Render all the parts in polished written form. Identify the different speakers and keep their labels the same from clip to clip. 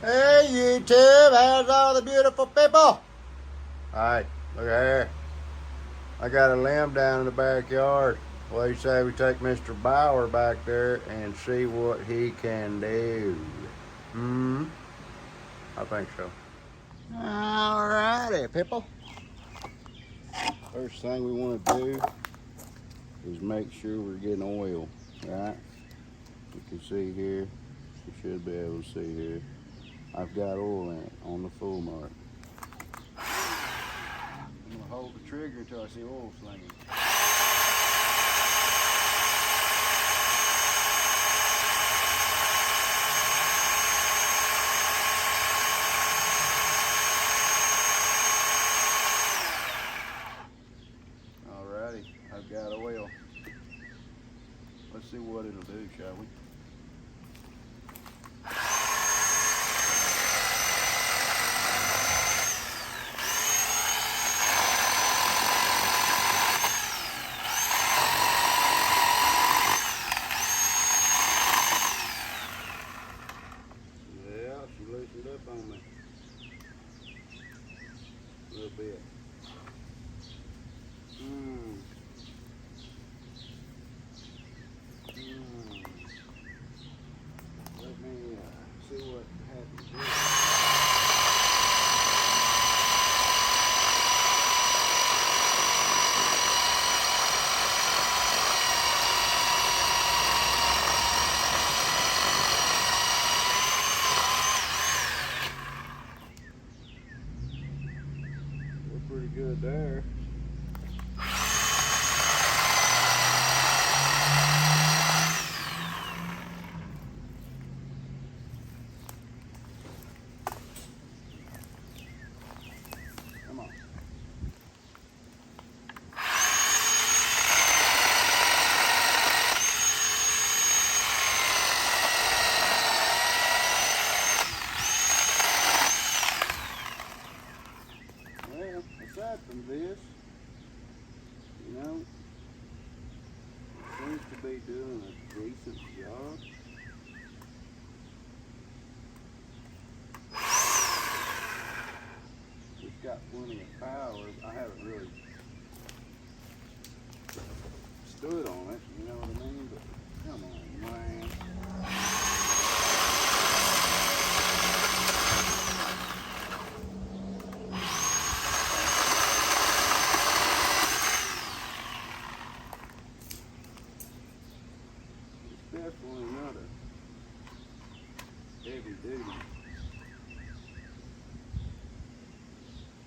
Speaker 1: Hey YouTube, how's all the beautiful people? Alright, look at here. I got a limb down in the backyard. What do you say we take Mr. Bauer back there and see what he can do? I think so. Alrighty, people. First thing we want to do is make sure we're getting oil, right? You can see here, you should be able to see here. I've got oil in it on the full mark. I'm gonna hold the trigger until I see oil slinging. Alrighty, I've got oil. Let's see what it'll do, shall we? Yeah, she loosened up on me. A little bit. Let me see what happens here. We're pretty good there. Come on. Well, aside from this, you know, it seems to be doing a decent job. It's got plenty of power. I haven't really stood on it, you know what I mean? But come on, man. Definitely not a heavy duty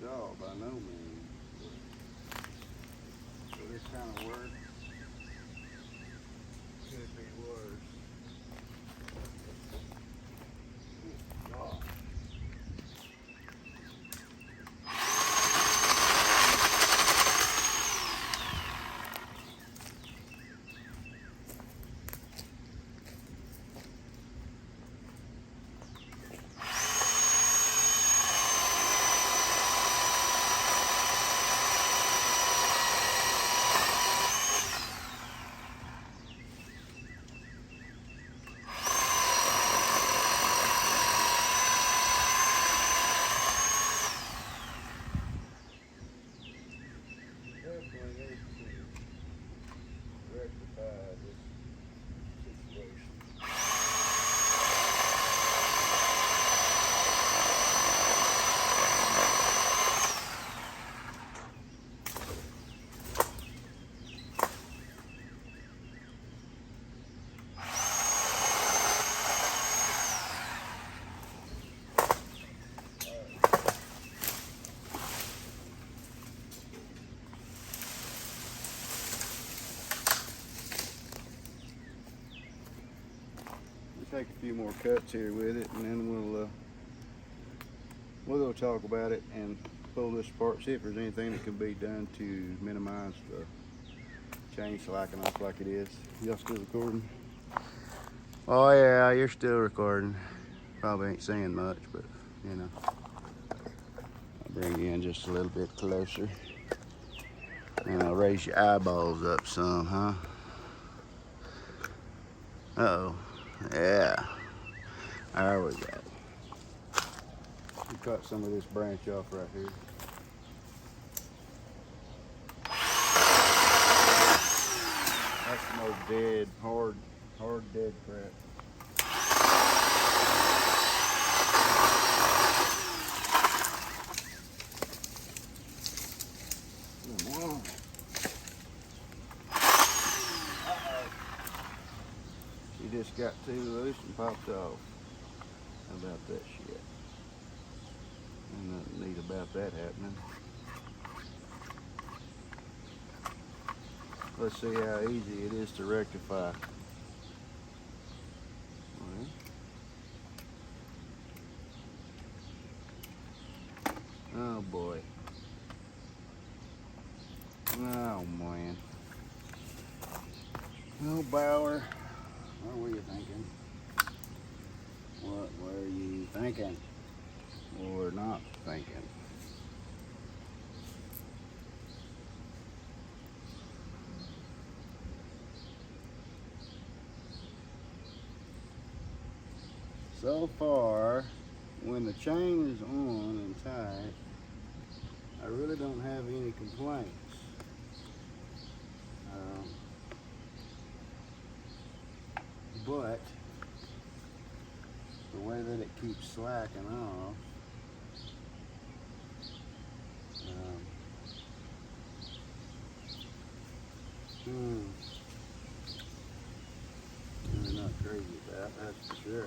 Speaker 1: job by no means. So this kind of work could be worse. God. Definitely needs to rectify this situation. Take a few more cuts here with it, and then we'll talk about it and pull this apart, see if there's anything that can be done to minimize the chain slacking off like it is. Y'all still recording? Oh yeah, you're still recording. Probably ain't saying much, but you know. I'll bring you in just a little bit closer, and I'll raise your eyeballs up some, huh? Uh-oh. Yeah. There we go. We cut some of this branch off right here. That's the most dead, hard dead crap. Come on. She just got too loose and popped off. How about that shit? Ain't nothing neat about that happening. Let's see how easy it is to rectify. Oh boy. Oh man. Oh Bauer, what were you thinking? What were you thinking? Or not thinking? So far, when the chain is on and tight, I really don't have any complaints. But the way that it keeps slacking off, I'm not crazy about, that's for sure.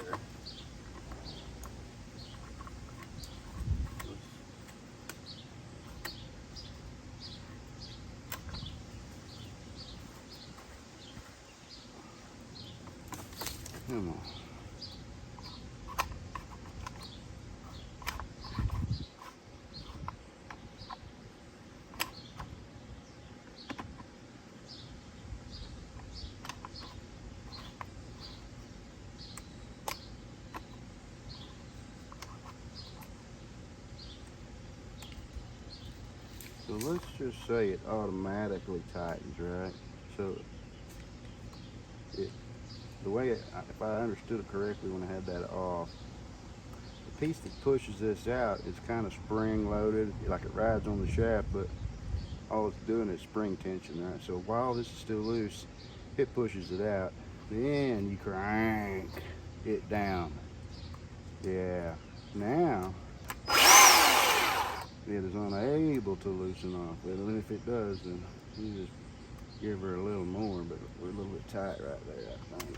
Speaker 1: Come on. So let's just say it automatically tightens, right? So the way if I understood it correctly when I had that off, the piece that pushes this out is kind of spring loaded, like it rides on the shaft, but all it's doing is spring tension, right? So while this is still loose, it pushes it out. Then you crank it down. Yeah. Now it is unable to loosen off. And if it does, then you just give her a little more, but we're a little bit tight right there, I think.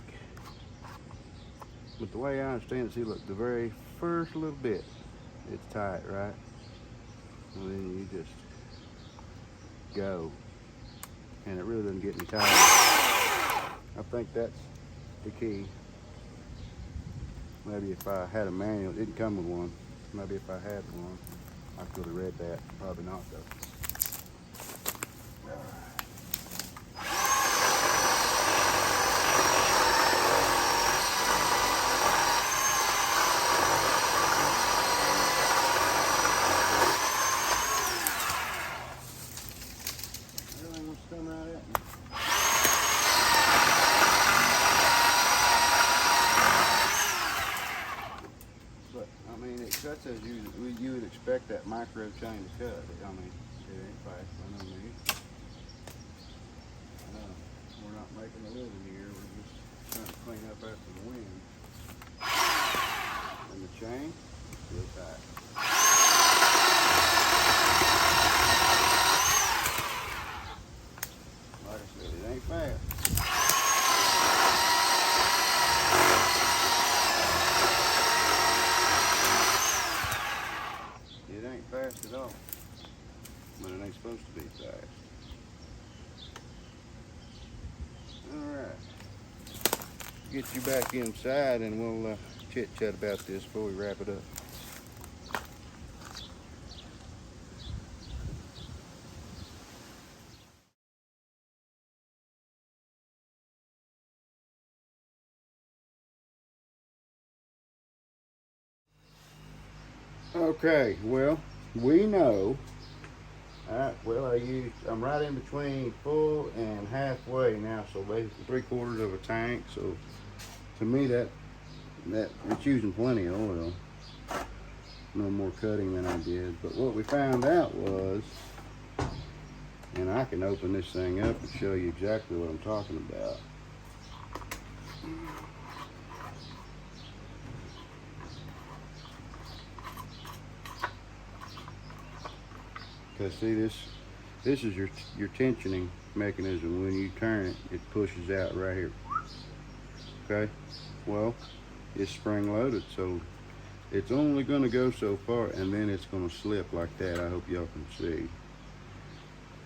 Speaker 1: But the way I understand it, see, look, the very first little bit, it's tight, right? And then you just go, and it really doesn't get any tighter. I think that's the key. Maybe if I had a manual, it didn't come with one. Maybe if I had one, I could have read that. Probably not though. Everything wants to come out at me. But I mean, it cuts as you would expect that micro chain to cut. I mean, it ain't fast by no means. We're not making a living here. We're just trying to clean up after the wind. And the chain is still tight. Like I said, it ain't fast. It ain't fast at all. But it ain't supposed to be fast. Alright. Get you back inside and we'll chit chat about this before we wrap it up. Okay, well, we know. Well, I'm right in between full and halfway now, so basically 3/4 of a tank. So, to me, that it's using plenty of oil. no more cutting than I did. But what we found out was, and I can open this thing up and show you exactly what I'm talking about. Because see, this is your tensioning mechanism. When you turn it, it pushes out right here. Okay, well, it's spring loaded, so it's only going to go so far, and then it's going to slip like that. I hope y'all can see.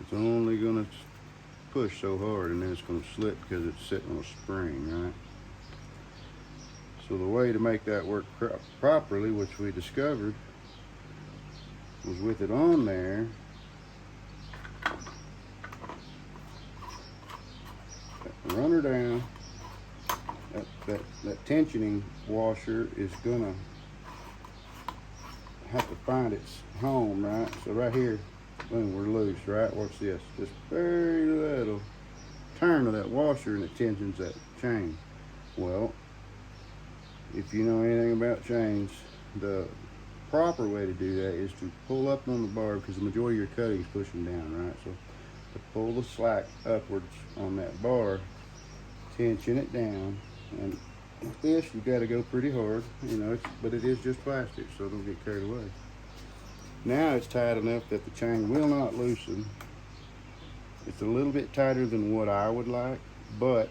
Speaker 1: It's only going to push so hard, and then it's going to slip because it's sitting on a spring, right? So the way to make that work properly, which we discovered, was with it on there. Run her down. That tensioning washer is gonna have to find its home, right? So right here, boom, we're loose, right? Watch this. Just very little turn of that washer and it tensions that chain. Well, if you know anything about chains, the proper way to do that is to pull up on the bar, because the majority of your cutting is pushing down, right? So to pull the slack upwards on that bar, tension it down, and with this you got to go pretty hard, you know, but it is just plastic, so don't get carried away. Now it's tight enough that the chain will not loosen. It's a little bit tighter than what I would like, but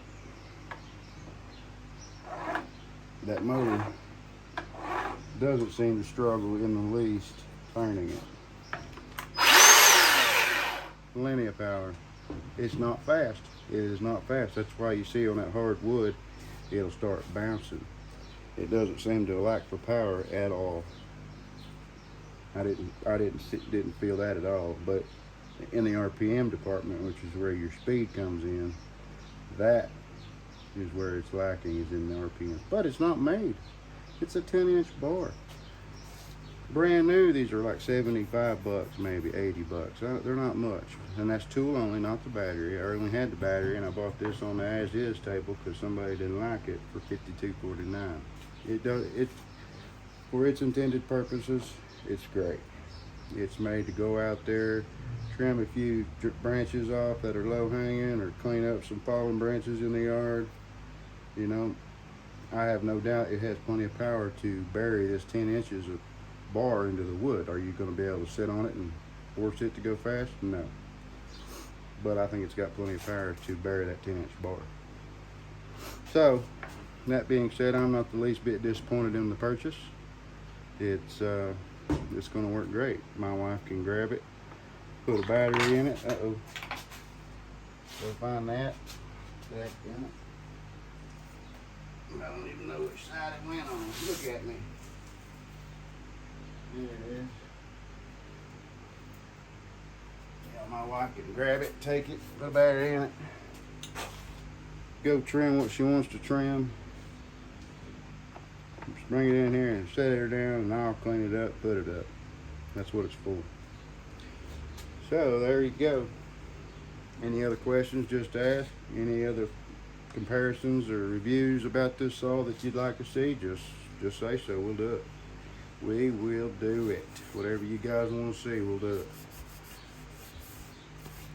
Speaker 1: that motor doesn't seem to struggle in the least turning it. Plenty of power. It's not fast. It is not fast. That's why you see on that hard wood, it'll start bouncing. It doesn't seem to lack for power at all. I didn't feel that at all. But in the RPM department, which is where your speed comes in, that is where it's lacking, is in the RPM. But it's not made. It's a 10-inch bar. Brand new, these are like 75 bucks, maybe 80 bucks. They're not much. And that's tool only, not the battery. I only had the battery, and I bought this on the as-is table because somebody didn't like it for $52.49. It for its intended purposes, it's great. It's made to go out there, trim a few branches off that are low hanging, or clean up some fallen branches in the yard. You know, I have no doubt it has plenty of power to bury this 10 inches of bar into the wood. Are you going to be able to sit on it and force it to go fast? No. But I think it's got plenty of power to bury that 10-inch bar. So, that being said, I'm not the least bit disappointed in the purchase. It's going to work great. My wife can grab it, put a battery in it. Uh-oh. Go find that. Back in it. I don't even know which side it went on. Look at me. There it is. Yeah, my wife can grab it, take it, put a battery in it, go trim what she wants to trim. Just bring it in here and set her down, and I'll clean it up, put it up. That's what it's for. So there you go. Any other questions, just ask. Any other comparisons or reviews about this saw that you'd like to see, just say so. We'll do it. We will do it. Whatever you guys want to see, we'll do it.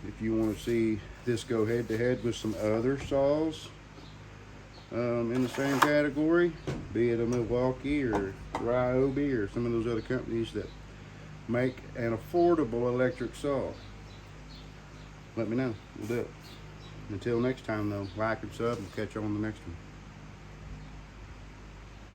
Speaker 1: If you want to see this go head to head with some other saws in the same category, be it a Milwaukee or Ryobi or some of those other companies that make an affordable electric saw, let me know. We'll do it. Until next time though, like and sub, and catch you on the next one.